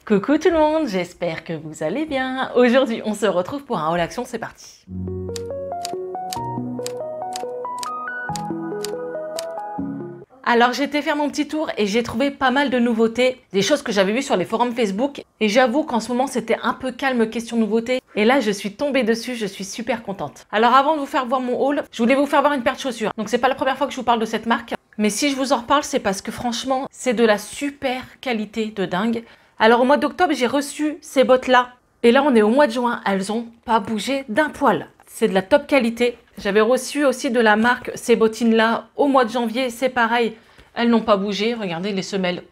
Coucou tout le monde, j'espère que vous allez bien. Aujourd'hui, on se retrouve pour un haul action, c'est parti. Alors j'ai été faire mon petit tour et j'ai trouvé pas mal de nouveautés, des choses que j'avais vues sur les forums Facebook. Et j'avoue qu'en ce moment c'était un peu calme question nouveautés. Et là je suis tombée dessus, je suis super contente. Alors avant de vous faire voir mon haul, je voulais vous faire voir une paire de chaussures. Donc c'est pas la première fois que je vous parle de cette marque. Mais si je vous en reparle, c'est parce que franchement, c'est de la super qualité de dingue. Alors au mois d'octobre, j'ai reçu ces bottes-là. Et là on est au mois de juin, elles ont pas bougé d'un poil. C'est de la top qualité. J'avais reçu aussi de la marque ces bottines-là au mois de janvier, c'est pareil. Elles n'ont pas bougé, regardez les semelles.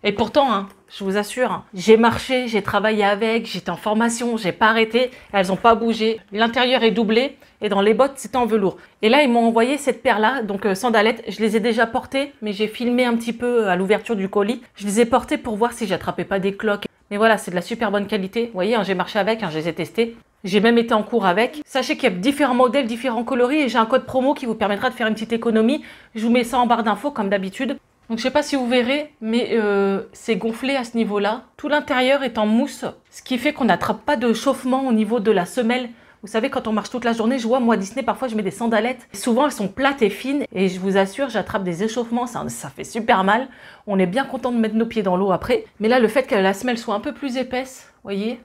Et pourtant, hein, je vous assure, j'ai marché, j'ai travaillé avec, j'étais en formation, j'ai pas arrêté. Elles n'ont pas bougé. L'intérieur est doublé et dans les bottes, c'était en velours. Et là, ils m'ont envoyé cette paire-là, donc sandalettes. Je les ai déjà portées, mais j'ai filmé un petit peu à l'ouverture du colis. Je les ai portées pour voir si j'attrapais pas des cloques. Mais voilà, c'est de la super bonne qualité. Vous voyez, hein, j'ai marché avec, hein, je les ai testées. J'ai même été en cours avec. Sachez qu'il y a différents modèles, différents coloris et j'ai un code promo qui vous permettra de faire une petite économie. Je vous mets ça en barre d'infos comme d'habitude. Donc je sais pas si vous verrez, mais c'est gonflé à ce niveau-là. Tout l'intérieur est en mousse, ce qui fait qu'on n'attrape pas de chauffement au niveau de la semelle. Vous savez, quand on marche toute la journée, je vois, moi, Disney, parfois, je mets des sandalettes. Souvent, elles sont plates et fines. Et je vous assure, j'attrape des échauffements. Ça fait super mal. On est bien content de mettre nos pieds dans l'eau après. Mais là, le fait que la semelle soit un peu plus épaisse, vous voyez,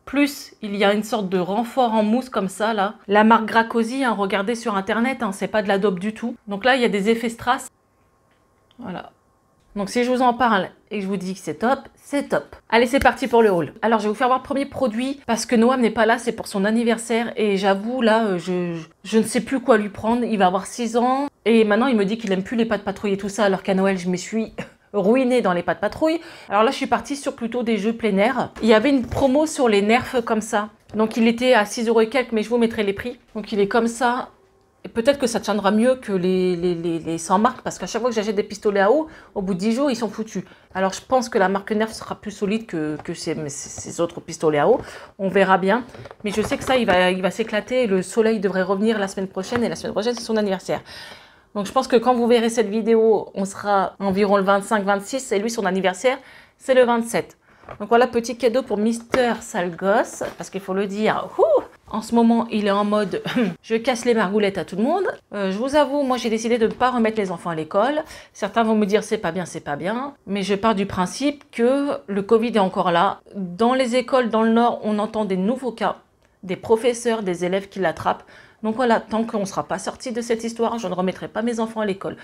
plus il y a une sorte de renfort en mousse comme ça, là. La marque Gracosi, hein, regardez sur Internet, hein, c'est pas de la dope du tout. Donc là, il y a des effets strass. Voilà. Donc si je vous en parle et que je vous dis que c'est top, c'est top. Allez, c'est parti pour le haul. Alors je vais vous faire voir le premier produit parce que Noam n'est pas là, c'est pour son anniversaire. Et j'avoue, là, je ne sais plus quoi lui prendre. Il va avoir 6 ans. Et maintenant, il me dit qu'il aime plus les pâtes patrouille et tout ça. Alors qu'à Noël, je me suis ruinée dans les pâtes patrouille. Alors là, je suis partie sur plutôt des jeux plein air. Il y avait une promo sur les Nerfs comme ça. Donc il était à 6 € et quelques, mais je vous mettrai les prix. Donc il est comme ça. Et peut-être que ça tiendra mieux que les sans marque, parce qu'à chaque fois que j'achète des pistolets à eau, au bout de 10 jours, ils sont foutus. Alors je pense que la marque Nerf sera plus solide que ces autres pistolets à eau. On verra bien. Mais je sais que ça, il va s'éclater. Le soleil devrait revenir la semaine prochaine. Et la semaine prochaine, c'est son anniversaire. Donc je pense que quand vous verrez cette vidéo, on sera environ le 25-26. Et lui, son anniversaire, c'est le 27. Donc voilà, petit cadeau pour Mister Sale Gosse, parce qu'il faut le dire, en ce moment, il est en mode je casse les margoulettes à tout le monde. Je vous avoue, moi j'ai décidé de ne pas remettre les enfants à l'école. Certains vont me dire c'est pas bien, c'est pas bien. Mais je pars du principe que le Covid est encore là. Dans les écoles dans le Nord, on entend des nouveaux cas, des professeurs, des élèves qui l'attrapent. Donc voilà, tant qu'on ne sera pas sorti de cette histoire, je ne remettrai pas mes enfants à l'école.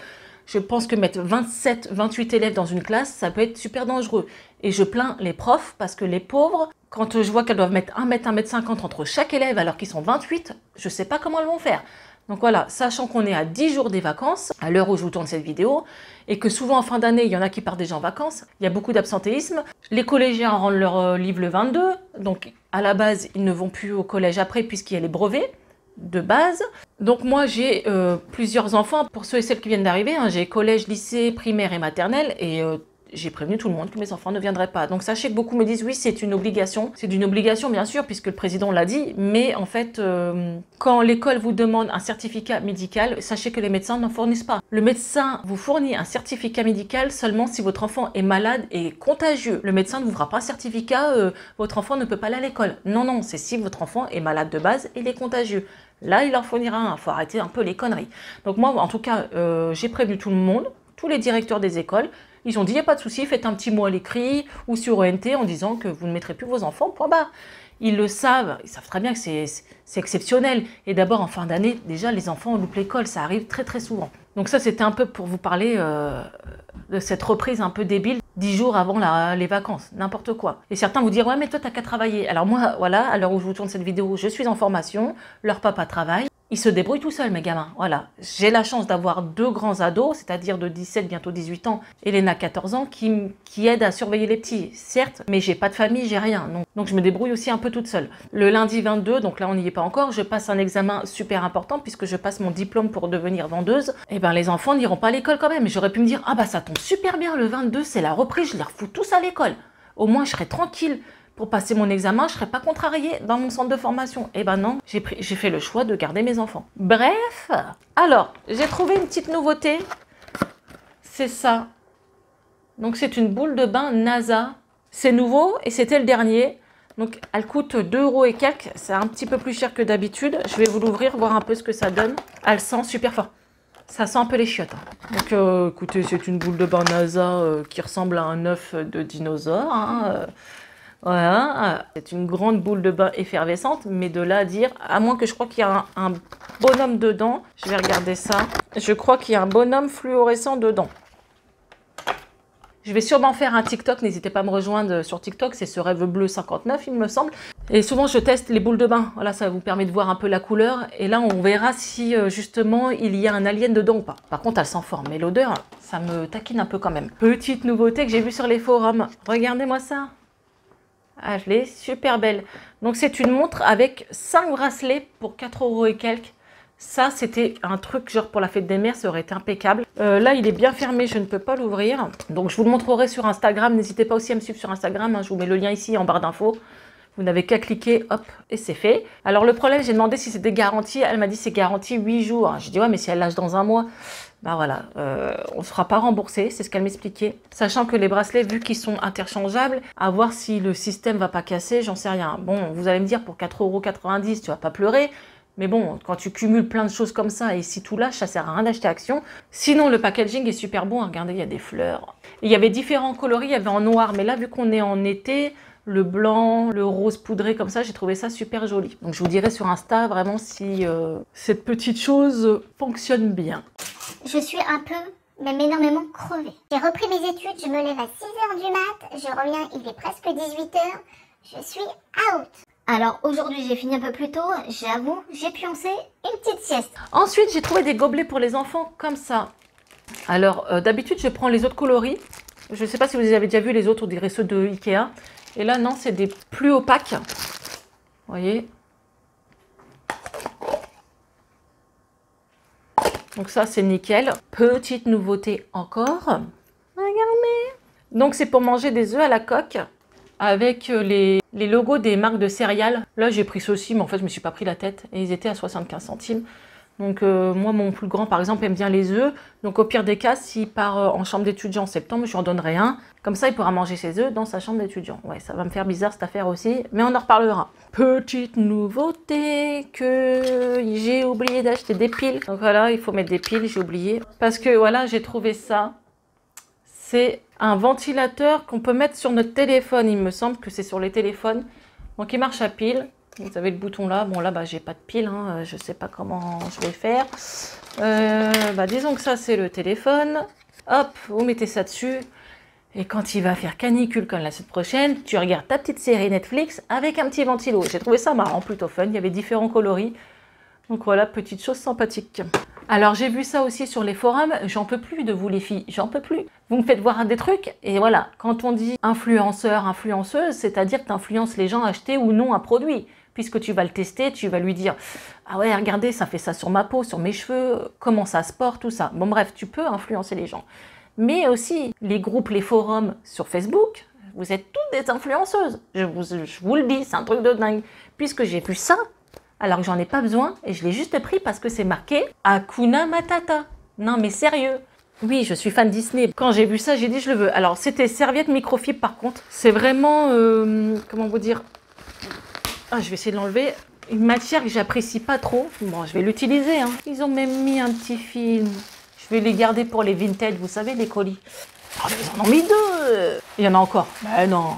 Je pense que mettre 27, 28 élèves dans une classe, ça peut être super dangereux. Et je plains les profs parce que les pauvres, quand je vois qu'elles doivent mettre 1 mètre, 1 mètre 50 entre chaque élève alors qu'ils sont 28, je ne sais pas comment elles vont faire. Donc voilà, sachant qu'on est à 10 jours des vacances, à l'heure où je vous tourne cette vidéo, et que souvent en fin d'année, il y en a qui partent déjà en vacances, il y a beaucoup d'absentéisme. Les collégiens rendent leur livre le 22, donc à la base, ils ne vont plus au collège après puisqu'il y a les brevets de base. Donc moi j'ai plusieurs enfants, pour ceux et celles qui viennent d'arriver, hein, j'ai collège, lycée, primaire et maternelle, et j'ai prévenu tout le monde que mes enfants ne viendraient pas. Donc sachez que beaucoup me disent oui, c'est une obligation. C'est une obligation bien sûr puisque le président l'a dit, mais en fait quand l'école vous demande un certificat médical, sachez que les médecins n'en fournissent pas. Le médecin vous fournit un certificat médical seulement si votre enfant est malade et contagieux. Le médecin ne vous fera pas un certificat votre enfant ne peut pas aller à l'école. Non, non, c'est si votre enfant est malade de base et il est contagieux. Là, il leur fournira un. Il faut arrêter un peu les conneries. Donc moi, en tout cas, j'ai prévenu tout le monde, tous les directeurs des écoles. Ils ont dit, il n'y a pas de souci, faites un petit mot à l'écrit ou sur ONT en disant que vous ne mettrez plus vos enfants, point barre. Ils le savent, ils savent très bien que c'est exceptionnel. Et d'abord, en fin d'année, déjà, les enfants loupent l'école, ça arrive très très souvent. Donc ça, c'était un peu pour vous parler de cette reprise un peu débile, 10 jours avant les vacances, n'importe quoi. Et certains vous diront, ouais, mais toi, t'as qu'à travailler. Alors moi, voilà, à l'heure où je vous tourne cette vidéo, je suis en formation, leur papa travaille. Ils se débrouillent tout seuls, mes gamins. Voilà. J'ai la chance d'avoir 2 grands ados, c'est-à-dire de 17, bientôt 18 ans, et Léna, 14 ans, qui aident à surveiller les petits, certes, mais j'ai pas de famille, j'ai rien. Donc je me débrouille aussi un peu toute seule. Le lundi 22, donc là on n'y est pas encore, je passe un examen super important puisque je passe mon diplôme pour devenir vendeuse. Et ben les enfants n'iront pas à l'école quand même. J'aurais pu me dire, ah bah ça tombe super bien, le 22 c'est la reprise, je les refous tous à l'école. Au moins je serai tranquille. Pour passer mon examen, je ne serais pas contrariée dans mon centre de formation. Eh ben non, j'ai fait le choix de garder mes enfants. Bref, alors, j'ai trouvé une petite nouveauté. C'est ça. Donc c'est une boule de bain NASA. C'est nouveau et c'était le dernier. Donc elle coûte 2 € et quelques. C'est un petit peu plus cher que d'habitude. Je vais vous l'ouvrir, voir un peu ce que ça donne. Elle sent super fort. Ça sent un peu les chiottes. Donc écoutez, c'est une boule de bain NASA qui ressemble à un œuf de dinosaure. Hein. Voilà, c'est une grande boule de bain effervescente, mais de là à dire, à moins que je crois qu'il y a un bonhomme dedans, je vais regarder ça, je crois qu'il y a un bonhomme fluorescent dedans. Je vais sûrement faire un TikTok, n'hésitez pas à me rejoindre sur TikTok, c'est ce rêve bleu 59 il me semble. Et souvent je teste les boules de bain, voilà, ça vous permet de voir un peu la couleur, et là on verra si justement il y a un alien dedans ou pas. Par contre elle sent fort, mais l'odeur, ça me taquine un peu quand même. Petite nouveauté que j'ai vue sur les forums, regardez-moi ça. Ah, je l'ai, super belle. Donc c'est une montre avec 5 bracelets pour 4 € et quelques. Ça, c'était un truc genre pour la fête des mères, ça aurait été impeccable. Là, il est bien fermé, je ne peux pas l'ouvrir. Donc je vous le montrerai sur Instagram. N'hésitez pas aussi à me suivre sur Instagram. Hein, je vous mets le lien ici en barre d'infos. Vous n'avez qu'à cliquer, hop, et c'est fait. Alors le problème, j'ai demandé si c'était garanti. Elle m'a dit c'est garanti 8 jours. J'ai dit ouais, mais si elle lâche dans un mois, bah voilà, on ne sera pas remboursé, c'est ce qu'elle m'expliquait. Sachant que les bracelets, vu qu'ils sont interchangeables, à voir si le système va pas casser, j'en sais rien. Bon, vous allez me dire pour 4,90 €, tu vas pas pleurer. Mais bon, quand tu cumules plein de choses comme ça et si tout lâche, ça sert à rien d'acheter Action. Sinon, le packaging est super bon. Regardez, il y a des fleurs. Et il y avait différents coloris, il y avait en noir. Mais là, vu qu'on est en été, le blanc, le rose poudré comme ça, j'ai trouvé ça super joli. Donc je vous dirai sur Insta vraiment si cette petite chose fonctionne bien. Je suis un peu, même énormément crevée. J'ai repris mes études, je me lève à 6 h du mat, je reviens, il est presque 18 h, je suis out. Alors aujourd'hui j'ai fini un peu plus tôt, j'avoue, j'ai pioncé une petite sieste. Ensuite j'ai trouvé des gobelets pour les enfants comme ça. Alors d'habitude je prends les autres coloris. Je ne sais pas si vous les avez déjà vus les autres, on dirait ceux de Ikea. Et là non, c'est des plus opaques. Vous voyez. Donc ça c'est nickel. Petite nouveauté encore. Regardez. Donc c'est pour manger des œufs à la coque. Avec les logos des marques de céréales. Là, j'ai pris ceux-ci, mais en fait, je me suis pas pris la tête. Et ils étaient à 75 centimes. Donc, moi, mon plus grand, par exemple, aime bien les œufs. Donc, au pire des cas, s'il part en chambre d'étudiant en septembre, je lui en donnerai un. Comme ça, il pourra manger ses œufs dans sa chambre d'étudiant. Ouais, ça va me faire bizarre, cette affaire aussi. Mais on en reparlera. Petite nouveauté que j'ai oublié d'acheter des piles. Donc, voilà, il faut mettre des piles, j'ai oublié. Parce que, voilà, j'ai trouvé ça. C'est un ventilateur qu'on peut mettre sur notre téléphone. Il me semble que c'est sur les téléphones. Donc, il marche à pile. Vous avez le bouton là. Bon, là, bah, j'ai pas de pile. Hein. Je sais pas comment je vais faire. Disons que ça, c'est le téléphone. Hop, vous mettez ça dessus. Et quand il va faire canicule comme la semaine prochaine, tu regardes ta petite série Netflix avec un petit ventilo. J'ai trouvé ça marrant, plutôt fun. Il y avait différents coloris. Donc voilà, petite chose sympathique. Alors j'ai vu ça aussi sur les forums, j'en peux plus de vous les filles, j'en peux plus. Vous me faites voir des trucs et voilà, quand on dit influenceur, influenceuse, c'est-à-dire que tu influences les gens à acheter ou non un produit. Puisque tu vas le tester, tu vas lui dire « Ah ouais, regardez, ça fait ça sur ma peau, sur mes cheveux, comment ça se porte, tout ça. » Bon bref, tu peux influencer les gens. Mais aussi les groupes, les forums sur Facebook, vous êtes toutes des influenceuses. Je vous le dis, c'est un truc de dingue. Puisque j'ai vu ça, alors que j'en ai pas besoin et je l'ai juste pris parce que c'est marqué Hakuna Matata. Non mais sérieux. Oui, je suis fan Disney. Quand j'ai vu ça, j'ai dit je le veux. Alors c'était serviette microfibre par contre. C'est vraiment, comment vous dire, je vais essayer de l'enlever. Une matière que j'apprécie pas trop. Bon, je vais l'utiliser. Hein. Ils ont même mis un petit film. Je vais les garder pour les vintage, vous savez, les colis. Oh, mais ils en ont mis 2. Il y en a encore. Ben non.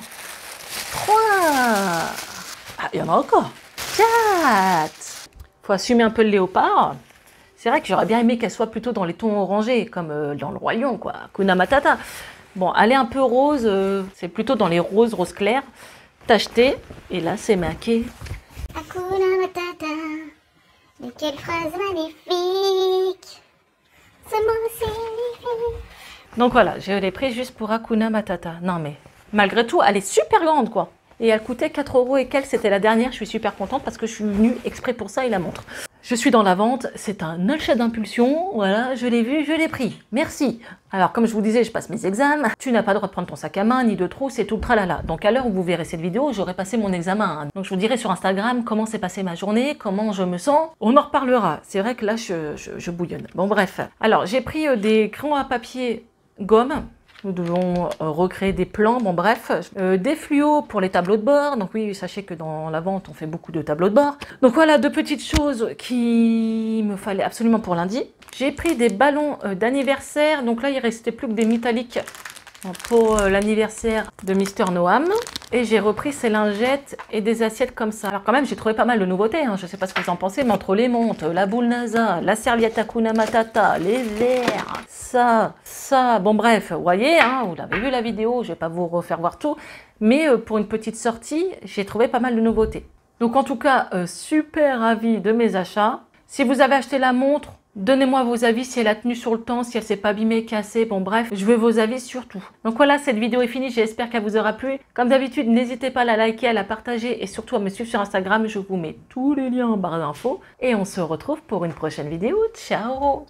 3. Ah, il y en a encore. 4. Faut assumer un peu le léopard. C'est vrai que j'aurais bien aimé qu'elle soit plutôt dans les tons orangés, comme dans le Roi Lion, quoi. Hakuna Matata. Bon, elle est un peu rose, c'est plutôt dans les roses, rose clair. T'acheter, et là c'est marqué Hakuna Matata. Mais quelle phrase magnifique. Ce mot signifie. Donc voilà, je l'ai pris juste pour Hakuna Matata. Non mais, malgré tout, elle est super grande, quoi. Et elle coûtait 4 € et quelques, c'était la dernière. Je suis super contente parce que je suis venue exprès pour ça et la montre. Je suis dans la vente, c'est un achat d'impulsion. Voilà, je l'ai vu, je l'ai pris. Merci. Alors, comme je vous disais, je passe mes examens. Tu n'as pas le droit de prendre ton sac à main, ni de trousse et tout le tralala. Donc, à l'heure où vous verrez cette vidéo, j'aurai passé mon examen. Donc, je vous dirai sur Instagram comment s'est passée ma journée, comment je me sens. On en reparlera. C'est vrai que là, je bouillonne. Bon, bref. Alors, j'ai pris des crayons à papier gomme. Nous devons recréer des plans, bon bref. Des fluos pour les tableaux de bord. Donc oui, sachez que dans la vente, on fait beaucoup de tableaux de bord. Donc voilà, deux petites choses qui me fallait absolument pour lundi. J'ai pris des ballons d'anniversaire. Donc là, il ne restait plus que des métalliques pour l'anniversaire de Mister Noam. Et j'ai repris ces lingettes et des assiettes comme ça. Alors quand même, j'ai trouvé pas mal de nouveautés. Hein. Je ne sais pas ce que vous en pensez, mais entre les montres, la boule NASA, la serviette Hakuna Matata, les verres, ça. Bon bref, vous voyez, hein, vous l'avez vu la vidéo, je ne vais pas vous refaire voir tout. Mais pour une petite sortie, j'ai trouvé pas mal de nouveautés. Donc en tout cas, super avis de mes achats. Si vous avez acheté la montre, donnez-moi vos avis si elle a tenu sur le temps, si elle s'est pas abîmée, cassée, bon bref, je veux vos avis surtout. Donc voilà, cette vidéo est finie, j'espère qu'elle vous aura plu. Comme d'habitude, n'hésitez pas à la liker, à la partager et surtout à me suivre sur Instagram, je vous mets tous les liens en barre d'infos. Et on se retrouve pour une prochaine vidéo, ciao!